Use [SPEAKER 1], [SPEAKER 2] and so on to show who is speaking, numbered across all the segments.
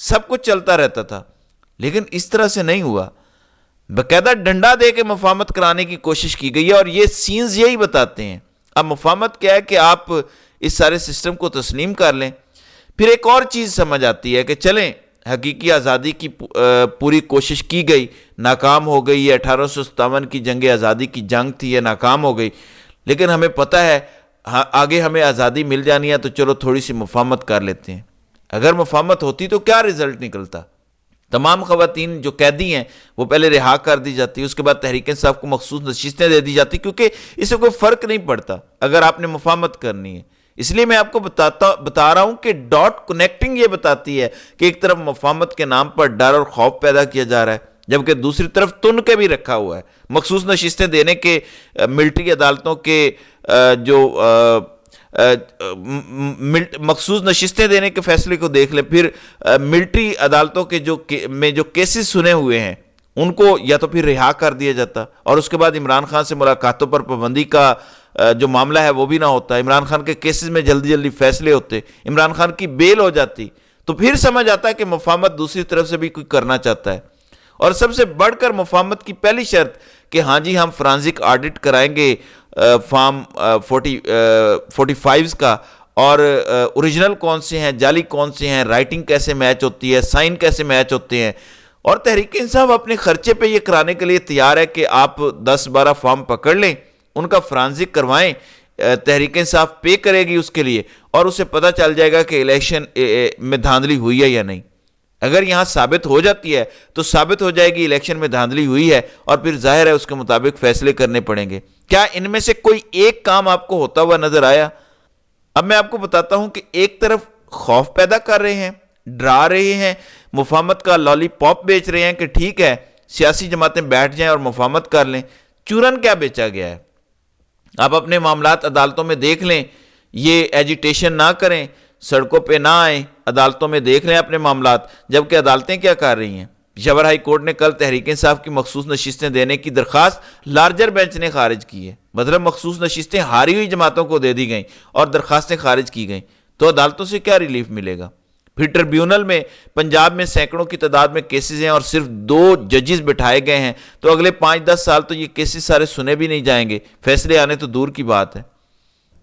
[SPEAKER 1] سب کچھ چلتا رہتا تھا، لیکن اس طرح سے نہیں ہوا، باقاعدہ ڈنڈا دے کے مفاہمت کرانے کی کوشش کی گئی ہے، اور یہ سینز یہی بتاتے ہیں۔ اب مفاہمت کیا ہے کہ آپ اس سارے سسٹم کو تسلیم کر لیں۔ پھر ایک اور چیز سمجھ آتی ہے کہ چلیں حقیقی آزادی کی پوری کوشش کی گئی، ناکام ہو گئی، یہ 1857 کی جنگ آزادی کی جنگ تھی، یہ ناکام ہو گئی، لیکن ہمیں پتہ ہے آگے ہمیں آزادی مل جانی ہے، تو چلو تھوڑی سی مفاہمت کر لیتے ہیں۔ اگر مفاہمت ہوتی تو کیا رزلٹ نکلتا؟ تمام خواتین جو قیدی ہیں وہ پہلے رہا کر دی جاتی، اس کے بعد تحریک انصاف کو مخصوص نشستیں دے دی جاتی، کیونکہ اس سے کوئی فرق نہیں پڑتا اگر آپ نے مفاہمت کرنی ہے۔ اس لیے میں آپ کو بتا رہا ہوں کہ ڈاٹ کنیکٹنگ یہ بتاتی ہے کہ ایک طرف مفاہمت کے نام پر ڈر اور خوف پیدا کیا جا رہا ہے، جبکہ دوسری طرف تن کے بھی رکھا ہوا ہے۔ مخصوص نشستیں دینے کے ملٹری عدالتوں کے جو مخصوص نشستیں دینے کے فیصلے کو دیکھ لیں، پھر ملٹری عدالتوں کے جو کیسز سنے ہوئے ہیں ان کو یا تو پھر رہا کر دیا جاتا، اور اس کے بعد عمران خان سے ملاقاتوں پر پابندی کا جو معاملہ ہے وہ بھی نہ ہوتا، عمران خان کے کیسز میں جلدی جلدی فیصلے ہوتے، عمران خان کی بیل ہو جاتی، تو پھر سمجھ آتا ہے کہ مفاہمت دوسری طرف سے بھی کوئی کرنا چاہتا ہے۔ اور سب سے بڑھ کر مفاہمت کی پہلی شرط کہ ہاں جی ہم فرانزک آڈٹ کرائیں گے فارم 45 کا، اور اوریجنل کون سے ہیں، جعلی کون سے ہیں، رائٹنگ کیسے میچ ہوتی ہے، سائن کیسے میچ ہوتے ہیں، اور تحریک انصاف اپنے خرچے پہ یہ کرانے کے لیے تیار ہے کہ آپ 10-12 فارم پکڑ لیں، ان کا فرانزک کروائیں، تحریک انصاف پے کرے گی اس کے لیے، اور اسے پتہ چل جائے گا کہ الیکشن میں دھاندلی ہوئی ہے یا نہیں۔ اگر یہاں ثابت ہو جاتی ہے تو ثابت ہو جائے گی الیکشن میں دھاندلی ہوئی ہے، اور پھر ظاہر ہے اس کے مطابق فیصلے کرنے پڑیں گے۔ کیا ان میں سے کوئی ایک کام آپ کو ہوتا ہوا نظر آیا؟ اب میں آپ کو بتاتا ہوں کہ ایک طرف خوف پیدا کر رہے ہیں، ڈرا رہے ہیں، مفاہمت کا لالی پاپ بیچ رہے ہیں کہ ٹھیک ہے سیاسی جماعتیں بیٹھ جائیں اور مفاہمت کر لیں۔ چورن کیا بیچا گیا ہے؟ آپ اپنے معاملات عدالتوں میں دیکھ لیں، یہ ایجیٹیشن نہ کریں، سڑکوں پہ نہ آئیں، عدالتوں میں دیکھ لیں اپنے معاملات، جبکہ عدالتیں کیا کر رہی ہیں؟ پشاور ہائی کورٹ نے کل تحریک انصاف کی مخصوص نشستیں دینے کی درخواست لارجر بینچ نے خارج کی ہے، مطلب مخصوص نشستیں ہاری ہوئی جماعتوں کو دے دی گئیں اور درخواستیں خارج کی گئیں، تو عدالتوں سے کیا ریلیف ملے گا؟ پھر ٹریبیونل میں پنجاب میں سینکڑوں کی تعداد میں کیسز ہیں اور صرف 2 ججز بٹھائے گئے ہیں، تو اگلے 5-10 سال تو یہ کیسز سارے سنے بھی نہیں جائیں گے، فیصلے آنے تو دور کی بات ہے۔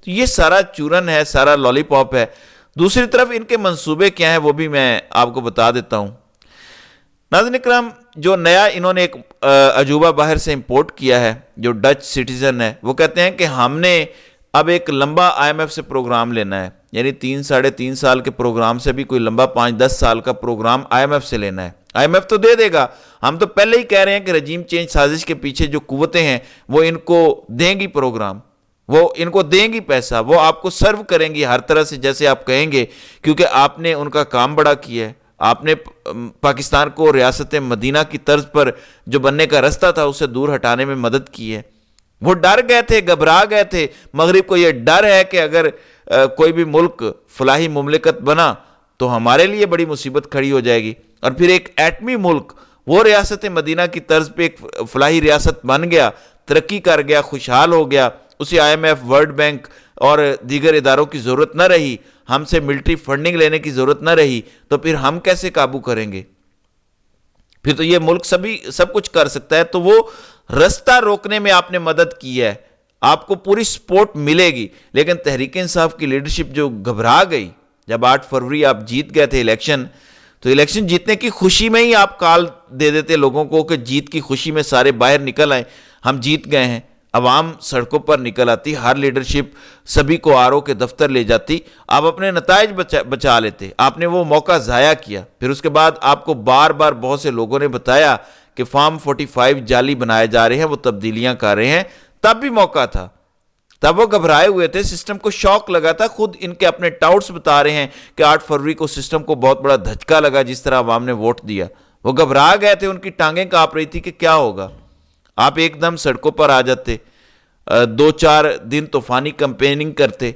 [SPEAKER 1] تو یہ سارا چورن ہے، سارا لالی پاپ ہے۔ دوسری طرف ان کے منصوبے کیا ہیں وہ بھی میں آپ کو بتا دیتا ہوں۔ ناظرین اکرام، جو نیا انہوں نے ایک عجوبہ باہر سے امپورٹ کیا ہے، جو ڈچ سٹیزن ہے، وہ کہتے ہیں کہ ہم نے اب ایک لمبا IMF سے پروگرام لینا ہے، یعنی 3-3.5 سال کے پروگرام سے بھی کوئی لمبا 5-10 سال کا پروگرام IMF سے لینا ہے۔ IMF تو دے دے گا، ہم تو پہلے ہی کہہ رہے ہیں کہ رجیم چینج سازش کے پیچھے جو قوتیں ہیں وہ ان کو دیں گی پروگرام، وہ ان کو دیں گی پیسہ، وہ آپ کو سرو کریں گی ہر طرح سے جیسے آپ کہیں گے، کیونکہ آپ نے ان کا کام بڑا کیا ہے، آپ نے پاکستان کو ریاست مدینہ کی طرز پر جو بننے کا رستہ تھا اسے دور ہٹانے میں مدد کی ہے۔ وہ ڈر گئے تھے، گھبرا گئے تھے، مغرب کو یہ ڈر ہے کہ اگر کوئی بھی ملک فلاحی مملکت بنا تو ہمارے لیے بڑی مصیبت کھڑی ہو جائے گی، اور پھر ایک ایٹمی ملک وہ ریاست مدینہ کی طرز پہ ایک فلاحی ریاست بن گیا، ترقی کر گیا، خوشحال ہو گیا، اسے IMF، ورلڈ بینک اور دیگر اداروں کی ضرورت نہ رہی، ہم سے ملٹری فنڈنگ لینے کی ضرورت نہ رہی، تو پھر ہم کیسے قابو کریں گے؟ پھر تو یہ ملک سب کچھ کر سکتا ہے۔ تو وہ رستہ روکنے میں آپ نے مدد کی ہے، آپ کو پوری سپورٹ ملے گی، لیکن تحریک انصاف کی لیڈرشپ جو گھبرا گئی، جب 8 فروری آپ جیت گئے تھے الیکشن، تو الیکشن جیتنے کی خوشی میں ہی آپ کال دے دیتے لوگوں کو کہ جیت کی خوشی میں سارے باہر نکل آئیں، ہم جیت گئے ہیں، عوام سڑکوں پر نکل آتی، ہر لیڈرشپ سبھی کو RO کے دفتر لے جاتی، آپ اپنے نتائج بچا لیتے، آپ نے وہ موقع ضائع کیا۔ پھر اس کے بعد آپ کو بار بار بہت سے لوگوں نے بتایا کہ فارم 45 جعلی بنائے جا رہے ہیں، وہ تبدیلیاں کر رہے ہیں، تب بھی موقع تھا، تب وہ گھبرائے ہوئے تھے، سسٹم کو شوق لگا تھا، خود ان کے اپنے ٹاؤٹس بتا رہے ہیں کہ 8 فروری کو سسٹم کو بہت بڑا دھچکا لگا جس طرح عوام نے ووٹ دیا، وہ گھبرا گئے تھے، ان کی ٹانگیں کانپ رہی تھی کہ کیا ہوگا۔ آپ ایک دم سڑکوں پر آ جاتے، 2-4 دن طوفانی کمپیننگ کرتے،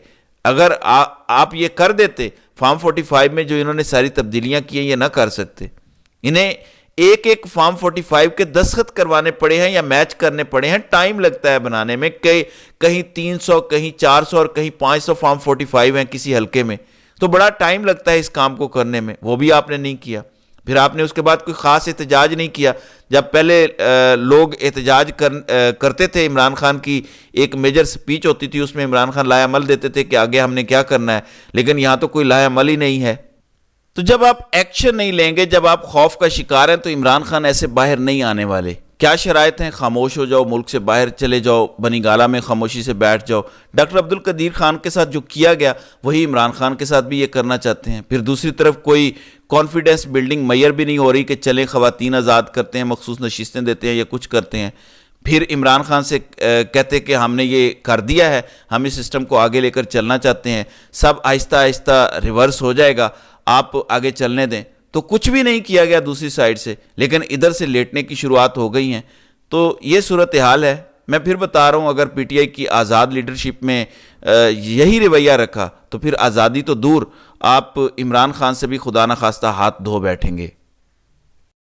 [SPEAKER 1] اگر آپ یہ کر دیتے، فارم 45 میں جو انہوں نے ساری تبدیلیاں کی ہیں یہ نہ کر سکتے، انہیں ایک فارم 45 کے دستخط کروانے پڑے ہیں یا میچ کرنے پڑے ہیں، ٹائم لگتا ہے بنانے میں، کہیں 300 کہیں 400 اور کہیں 500 فارم 45 ہیں کسی حلقے میں، تو بڑا ٹائم لگتا ہے اس کام کو کرنے میں، وہ بھی آپ نے نہیں کیا۔ پھر آپ نے اس کے بعد کوئی خاص احتجاج نہیں کیا. جب پہلے لوگ احتجاج کرتے تھے، عمران خان کی ایک میجر سپیچ ہوتی تھی، اس میں عمران خان لائحہ عمل دیتے تھے کہ آگے ہم نے کیا کرنا ہے، لیکن یہاں تو کوئی لائحہ عمل ہی نہیں ہے. تو جب آپ ایکشن نہیں لیں گے، جب آپ خوف کا شکار ہیں، تو عمران خان ایسے باہر نہیں آنے والے. کیا شرائط ہیں؟ خاموش ہو جاؤ، ملک سے باہر چلے جاؤ، بنی گالہ میں خاموشی سے بیٹھ جاؤ. ڈاکٹر عبدالقدیر خان کے ساتھ جو کیا گیا وہی عمران خان کے ساتھ بھی یہ کرنا چاہتے ہیں. پھر دوسری طرف کوئی کانفیڈنس بلڈنگ میئر بھی نہیں ہو رہی کہ چلیں خواتین آزاد کرتے ہیں، مخصوص نشستیں دیتے ہیں یا کچھ کرتے ہیں. پھر عمران خان سے کہتے کہ ہم نے یہ کر دیا ہے، ہم اس سسٹم کو آگے لے کر چلنا چاہتے ہیں، سب آہستہ آہستہ ریورس ہو جائے گا، آپ آگے چلنے دیں. تو کچھ بھی نہیں کیا گیا دوسری سائڈ سے، لیکن ادھر سے لیٹنے کی شروعات ہو گئی ہیں. تو یہ صورتحال ہے. میں پھر بتا رہا ہوں، اگر پی ٹی آئی کی آزاد لیڈرشپ میں یہی رویہ رکھا تو پھر آزادی تو دور، آپ عمران خان سے بھی خدا نخواستہ ہاتھ دھو بیٹھیں گے.